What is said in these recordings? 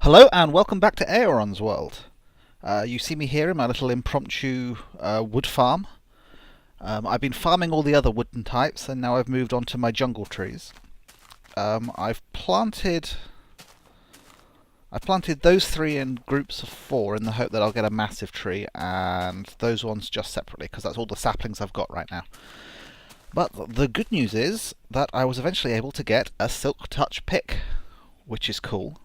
Hello and welcome back to Ayaron's world. You see me here in my little impromptu wood farm. I've been farming all the other wooden types and now I've moved on to my jungle trees. I've planted those three in groups of 4 in the hope that I'll get a massive tree, and those ones just separately because that's all the saplings I've got right now. But the good news is that I was eventually able to get a Silk Touch pick, which is cool.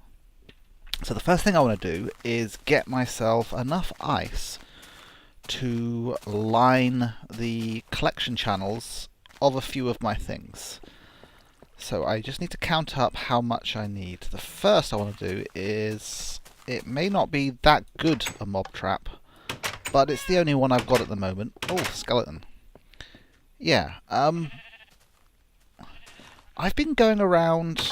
So the first thing I want to do is get myself enough ice to line the collection channels of a few of my things. So I just need to count up how much I need. The first I want to do is, it may not be that good a mob trap, but it's the only one I've got at the moment. Oh, skeleton. Yeah, I've been going around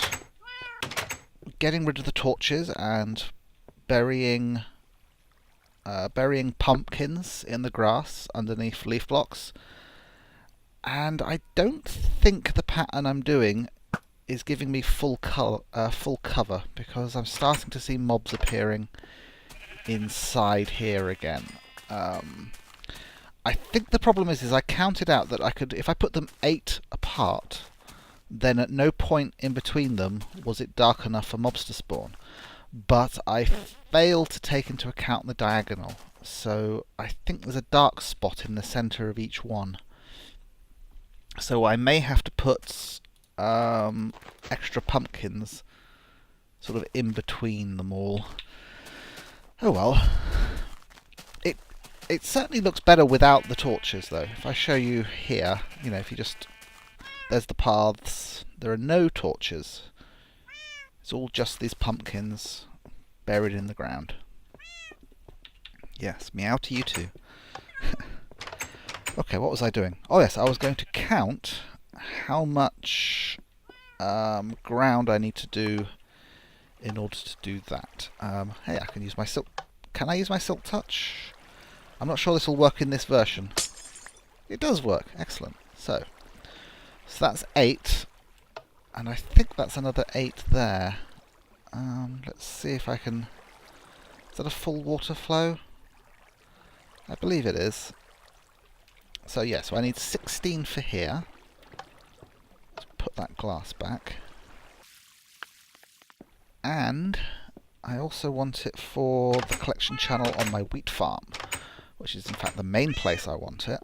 getting rid of the torches and burying pumpkins in the grass underneath leaf blocks, and I don't think the pattern I'm doing is giving me full cover, because I'm starting to see mobs appearing inside here again. I think the problem is I counted out that I could, if I put them 8 apart, then at no point in between them was it dark enough for mobs to spawn. But I failed to take into account the diagonal, so I think there's a dark spot in the centre of each one. So I may have to put extra pumpkins sort of in between them all. Oh well. It certainly looks better without the torches though. If I show you here, you know, if you just... There's the paths. There are no torches. It's all just these pumpkins buried in the ground. Yes, meow to you too. Okay, what was I doing? Oh yes, I was going to count how much ground I need to do in order to do that. Hey, I can use my silk... Can I use my Silk Touch? I'm not sure this will work in this version. It does work. Excellent. So that's 8, and I think that's another 8 there. Let's see if I can... Is that a full water flow? I believe it is. So yeah, so I need 16 for here. Let's put that glass back. And I also want it for the collection channel on my wheat farm, which is in fact the main place I want it.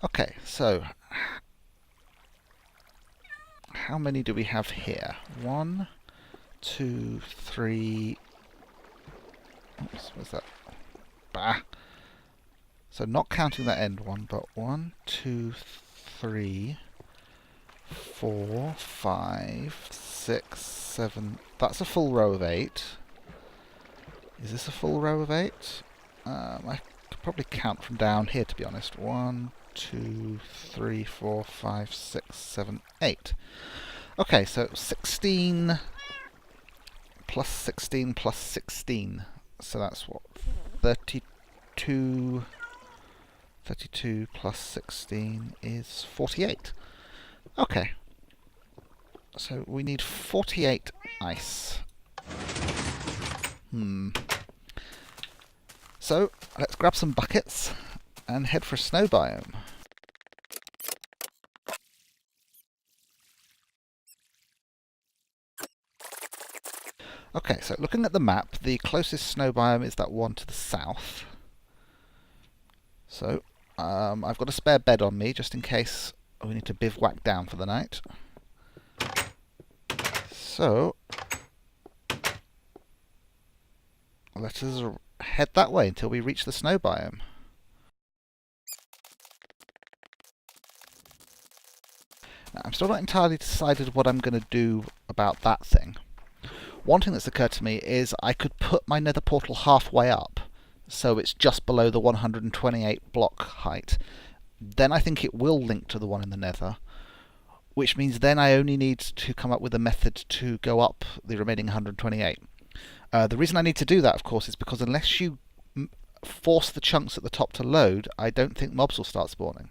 Okay, so how many do we have here? 1, 2, 3... Oops, what's that? Bah! So not counting that end one, but 1, 2, 3, 4, 5, 6, 7... That's a full row of 8. Is this a full row of 8? I could probably count from down here, to be honest. 1, 2, 3, 4, 5, 6, 7, 8. Okay, so 16 plus 16 plus 16. So that's what? 32. 32 plus 16 is 48. Okay. So we need 48 ice. So let's grab some buckets and head for a snow biome. Okay, so looking at the map, the closest snow biome is that one to the south. So I've got a spare bed on me just in case we need to bivouac down for the night. So let us head that way until we reach the snow biome. Now, I'm still not entirely decided what I'm going to do about that thing. One thing that's occurred to me is I could put my nether portal halfway up, so it's just below the 128 block height. Then I think it will link to the one in the nether, which means then I only need to come up with a method to go up the remaining 128. The reason I need to do that, of course, is because unless you force the chunks at the top to load, I don't think mobs will start spawning.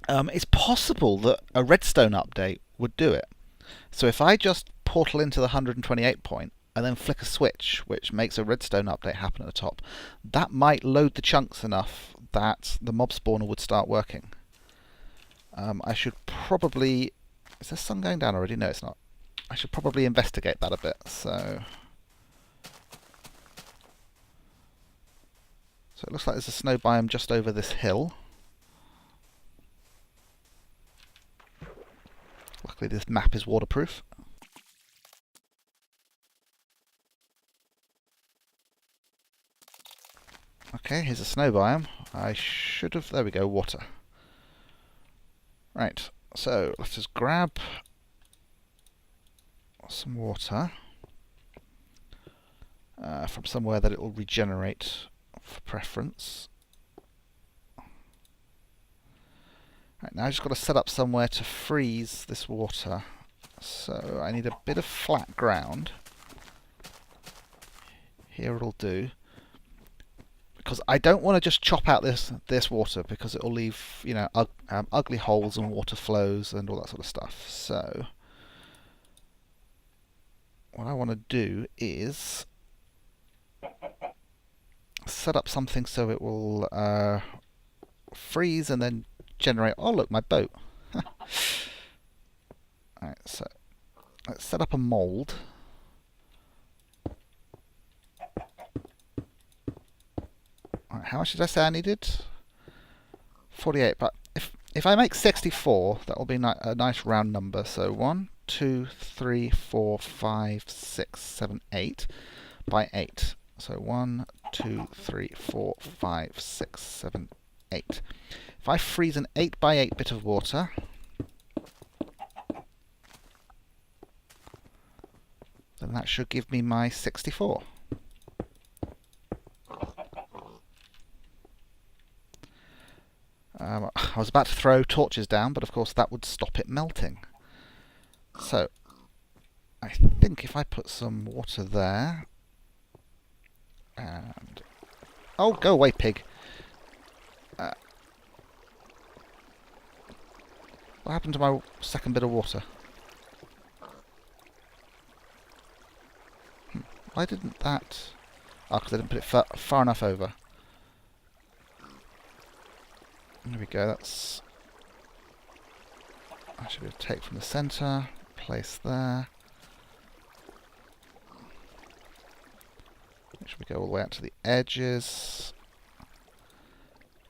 It's possible that a redstone update would do it. So if I just portal into the 128 point and then flick a switch, which makes a redstone update happen at the top, that might load the chunks enough that the mob spawner would start working. I should probably... Is the sun going down already? No, it's not. I should probably investigate that a bit. So it looks like there's a snow biome just over this hill. Luckily this map is waterproof. Okay, here's a snow biome. I should have... There we go, water. Right, so let's just grab some water from somewhere that it will regenerate for preference. Right, now I've just got to set up somewhere to freeze this water. So I need a bit of flat ground. Here it'll do. Because I don't want to just chop out this water, because it'll leave, you know, ugly holes and water flows and all that sort of stuff. So what I want to do is set up something so it will freeze and then generate... Oh look, my boat. Alright, so let's set up a mold. Alright, how much did I say I needed? 48, but if I make 64, that will be a nice round number. So 1, 2, 3, 4, 5, 6, 7, 8 by 8. So 1, 2, 3, 4, 5, 6, 7, 8. If I freeze an 8 by 8 bit of water, then that should give me my 64. I was about to throw torches down, but of course that would stop it melting. So I think if I put some water there, and... Oh, go away, pig. What happened to my second bit of water? Why didn't that... Oh, because I didn't put it far enough over. There we go, that's... I should be able to take from the centre, place there. Make sure we go all the way out to the edges.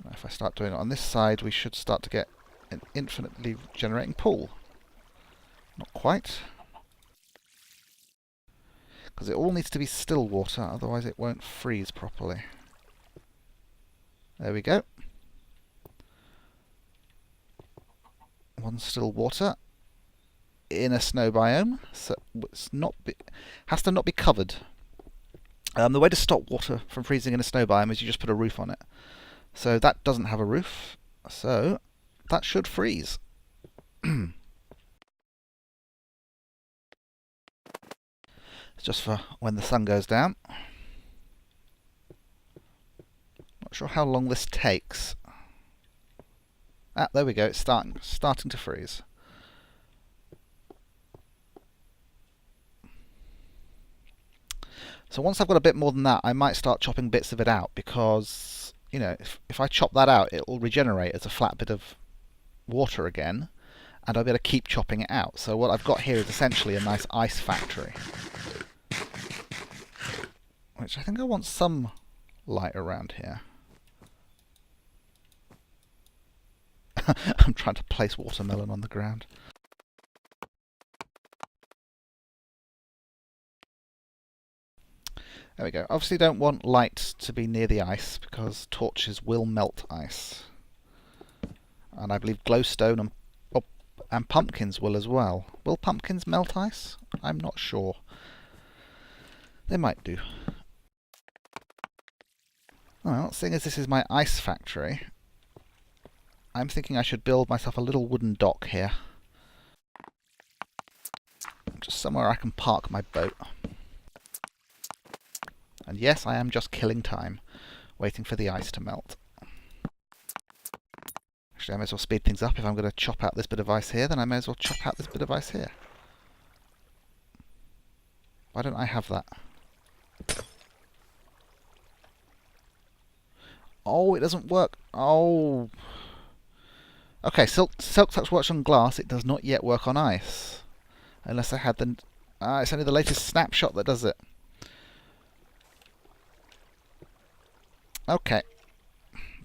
Now if I start doing it on this side, we should start to get an infinitely generating pool. Not quite. Because it all needs to be still water, otherwise it won't freeze properly. There we go. One still water in a snow biome, so it's has to not be covered. The way to stop water from freezing in a snow biome is you just put a roof on it. So that doesn't have a roof, so that should freeze. It's just for when the sun goes down. Not sure how long this takes. Ah, there we go, it's starting to freeze. So once I've got a bit more than that, I might start chopping bits of it out, because, you know, if I chop that out, it will regenerate as a flat bit of water again, and I'll be able to keep chopping it out. So what I've got here is essentially a nice ice factory. Which I think I want some light around here. I'm trying to place watermelon on the ground. There we go. Obviously don't want light to be near the ice, because torches will melt ice. And I believe glowstone and pumpkins will as well. Will pumpkins melt ice? I'm not sure. They might do. Well, seeing as this is my ice factory, I'm thinking I should build myself a little wooden dock here. Just somewhere I can park my boat. And yes, I am just killing time, waiting for the ice to melt. Actually, I may as well speed things up. If I'm going to chop out this bit of ice here, then I may as well chop out this bit of ice here. Why don't I have that? Oh, it doesn't work. Oh. Okay, Silk Touch works on glass. It does not yet work on ice. Unless I had the... it's only the latest snapshot that does it. Okay.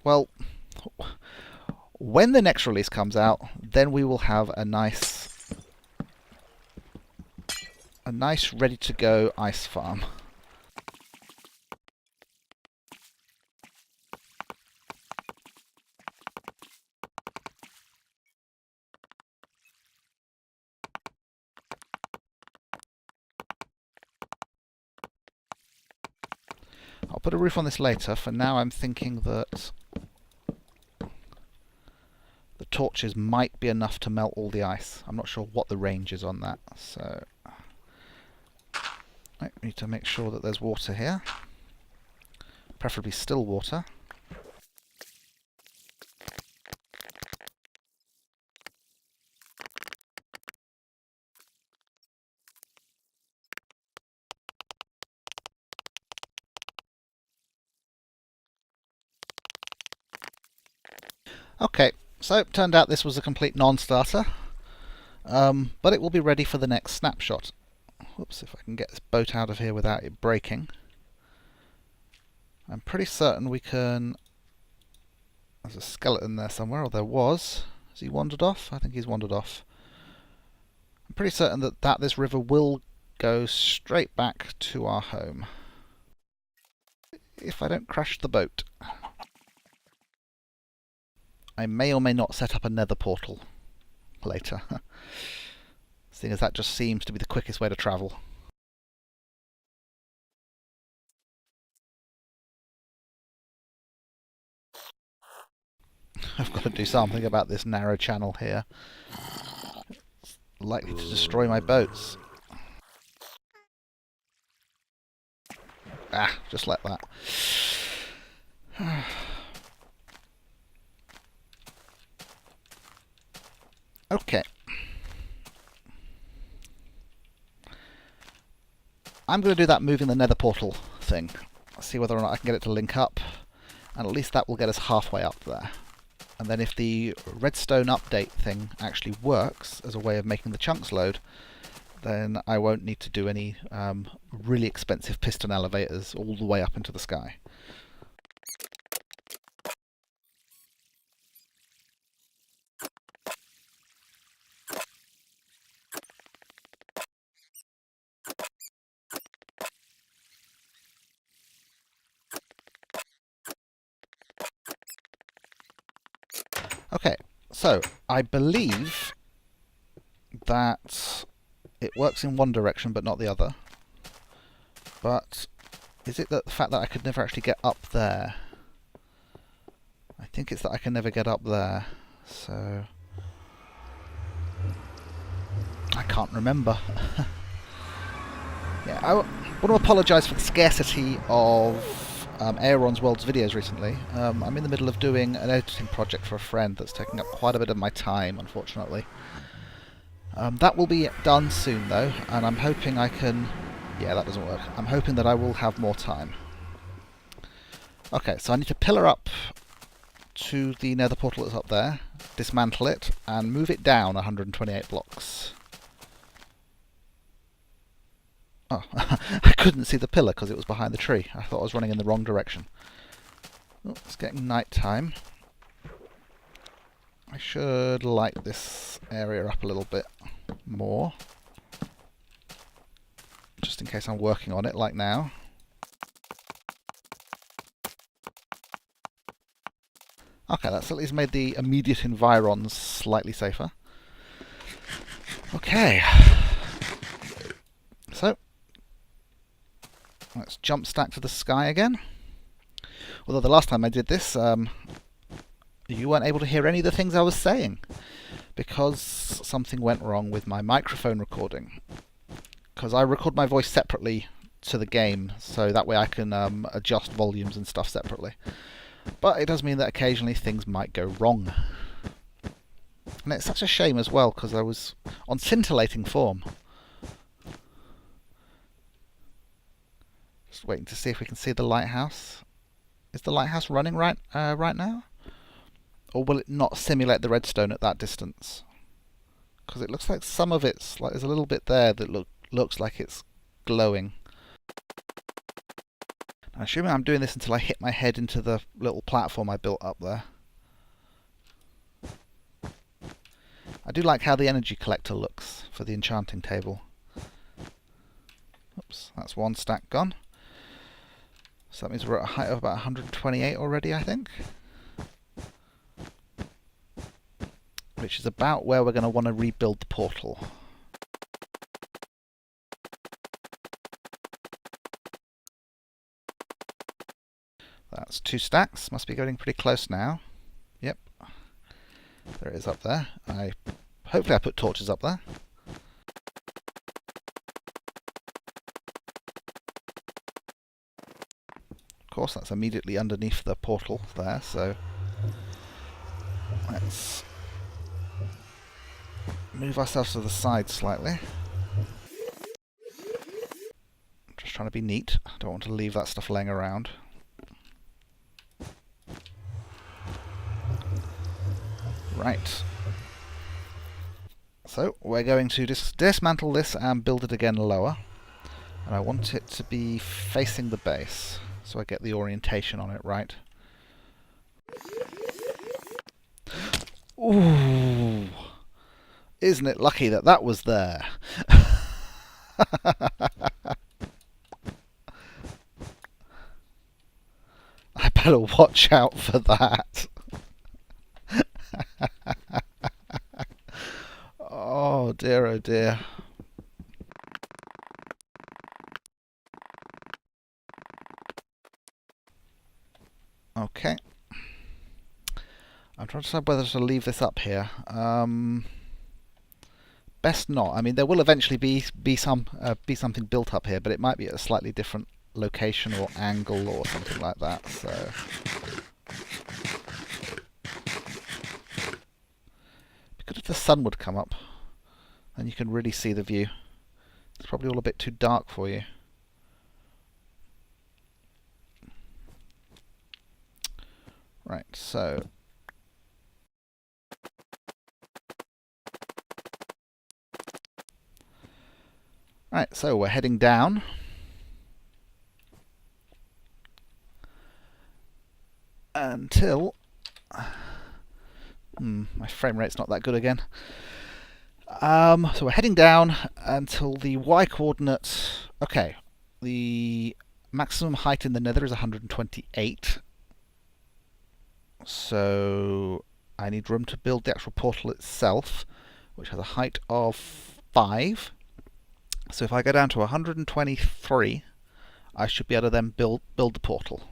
Well, when the next release comes out, then we will have a nice ready-to-go ice farm. I'll put a roof on this later. For now, I'm thinking that the torches might be enough to melt all the ice. I'm not sure what the range is on that, so I need to make sure that there's water here, preferably still water. Okay, so it turned out this was a complete non-starter, but it will be ready for the next snapshot. Whoops, if I can get this boat out of here without it breaking. I'm pretty certain we can... There's a skeleton there somewhere, or there was. Has he wandered off? I think he's wandered off. I'm pretty certain that this river will go straight back to our home. If I don't crash the boat. I may or may not set up a nether portal later, seeing as that just seems to be the quickest way to travel. I've got to do something about this narrow channel here. It's likely to destroy my boats. Ah, just like that. Okay. I'm going to do that moving the nether portal thing. See whether or not I can get it to link up. And at least that will get us halfway up there. And then if the redstone update thing actually works as a way of making the chunks load, then I won't need to do any really expensive piston elevators all the way up into the sky. Okay, so I believe that it works in one direction but not the other. But is it that the fact that I could never actually get up there? I think it's that I can never get up there, so I can't remember. Yeah, I want to apologise for the scarcity of Ayaron's World's videos recently. I'm in the middle of doing an editing project for a friend that's taking up quite a bit of my time, unfortunately. That will be done soon though, and I'm hoping I can... Yeah, that doesn't work. I'm hoping that I will have more time. Okay, so I need to pillar up to the nether portal that's up there, dismantle it, and move it down 128 blocks. Oh, I couldn't see the pillar because it was behind the tree. I thought I was running in the wrong direction. Oh, it's getting night time. I should light this area up a little bit more. Just in case I'm working on it, like now. Okay, that's at least made the immediate environs slightly safer. Okay. So, let's jump stack to the sky again. Although the last time I did this, you weren't able to hear any of the things I was saying because something went wrong with my microphone recording. Because I record my voice separately to the game, so that way I can adjust volumes and stuff separately. But it does mean that occasionally things might go wrong. And it's such a shame as well, because I was on scintillating form. waiting to see if we can see the lighthouse. Is the lighthouse running right now? Or will it not simulate the redstone at that distance? Because it looks like some of it's like there's a little bit there that looks like it's glowing. I'm assuming I'm doing this until I hit my head into the little platform I built up there. I do like how the energy collector looks for the enchanting table. Oops, that's one stack gone. So that means we're at a height of about 128 already, I think. Which is about where we're going to want to rebuild the portal. That's 2 stacks. Must be getting pretty close now. Yep. There it is up there. Hopefully I put torches up there. Of course, that's immediately underneath the portal there, so let's move ourselves to the side slightly. Just trying to be neat. I don't want to leave that stuff laying around. Right. So we're going to dismantle this and build it again lower. And I want it to be facing the base, so I get the orientation on it right. Ooh! Isn't it lucky that that was there? I better watch out for that. Oh dear, oh dear. Okay. I'm trying to decide whether to leave this up here. Best not. I mean, there will eventually be something built up here, but it might be at a slightly different location or angle or something like that. So because if the sun would come up, then you can really see the view. It's probably all a bit too dark for you. Right, so right, so we're heading down. Until my frame rate's not that good again. So we're heading down until the Y coordinate. Okay, the maximum height in the Nether is 128. So I need room to build the actual portal itself, which has a height of 5. So if I go down to 123, I should be able to then build the portal.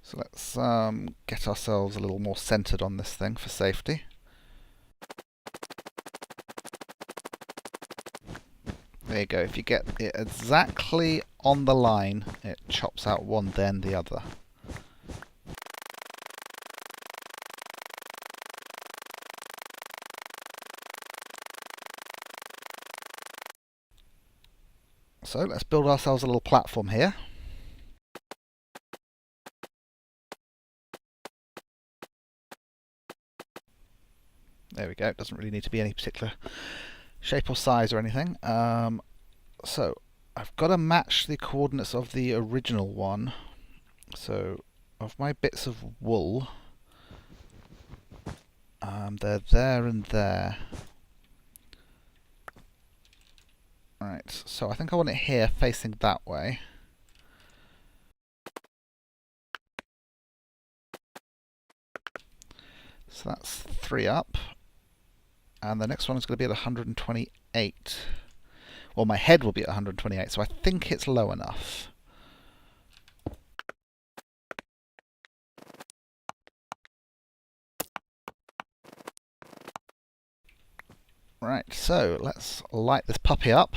So let's get ourselves a little more centered on this thing for safety. There you go. If you get it exactly on the line, it chops out one, then the other. So let's build ourselves a little platform here. There we go. It doesn't really need to be any particular shape or size or anything. So I've got to match the coordinates of the original one. So of my bits of wool, they're there and there. Right, so I think I want it here facing that way. So that's 3 up. And the next one is going to be at 128. Well, my head will be at 128, so I think it's low enough. Right, so let's light this puppy up.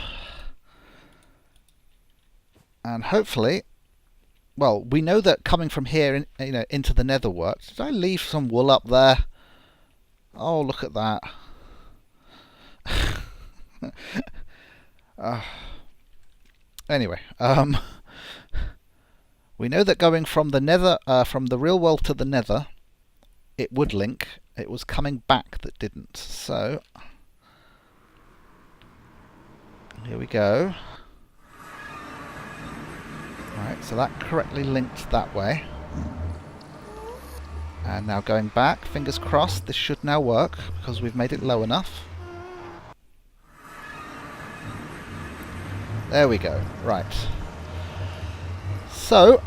And hopefully, well, we know that coming from here into the Nether works. Did I leave some wool up there? Oh, look at that. Anyway, we know that going from the nether, from the real world to the nether, it would link. It was coming back that didn't. So here we go. Alright, so that correctly linked that way. And now going back, fingers crossed, this should now work because we've made it low enough. There we go. Right. So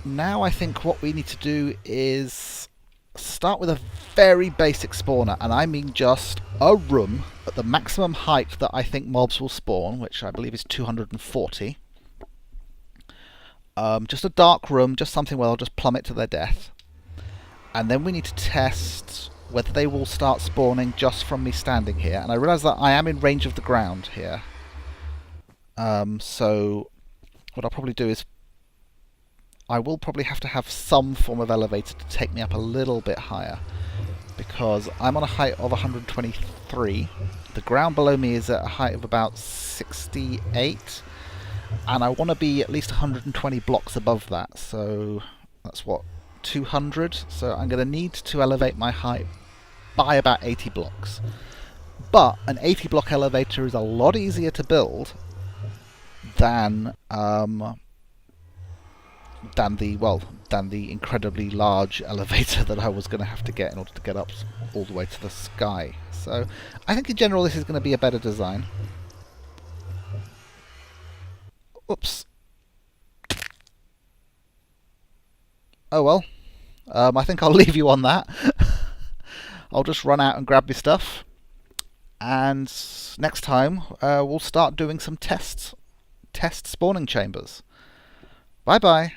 now I think what we need to do is start with a very basic spawner, and I mean just a room at the maximum height that I think mobs will spawn, which I believe is 240. Just a dark room, just something where they'll just plummet to their death. And then we need to test whether they will start spawning just from me standing here. And I realise that I am in range of the ground here. So what I'll probably do is I will probably have to have some form of elevator to take me up a little bit higher, because I'm on a height of 123. The ground below me is at a height of about 68. And I want to be at least 120 blocks above that, so that's what, 200? So I'm going to need to elevate my height by about 80 blocks. But an 80 block elevator is a lot easier to build than the incredibly large elevator that I was going to have to get in order to get up all the way to the sky. So I think in general this is going to be a better design. Oops. Oh well. I think I'll leave you on that. I'll just run out and grab my stuff. And next time we'll start doing some test spawning chambers. Bye bye.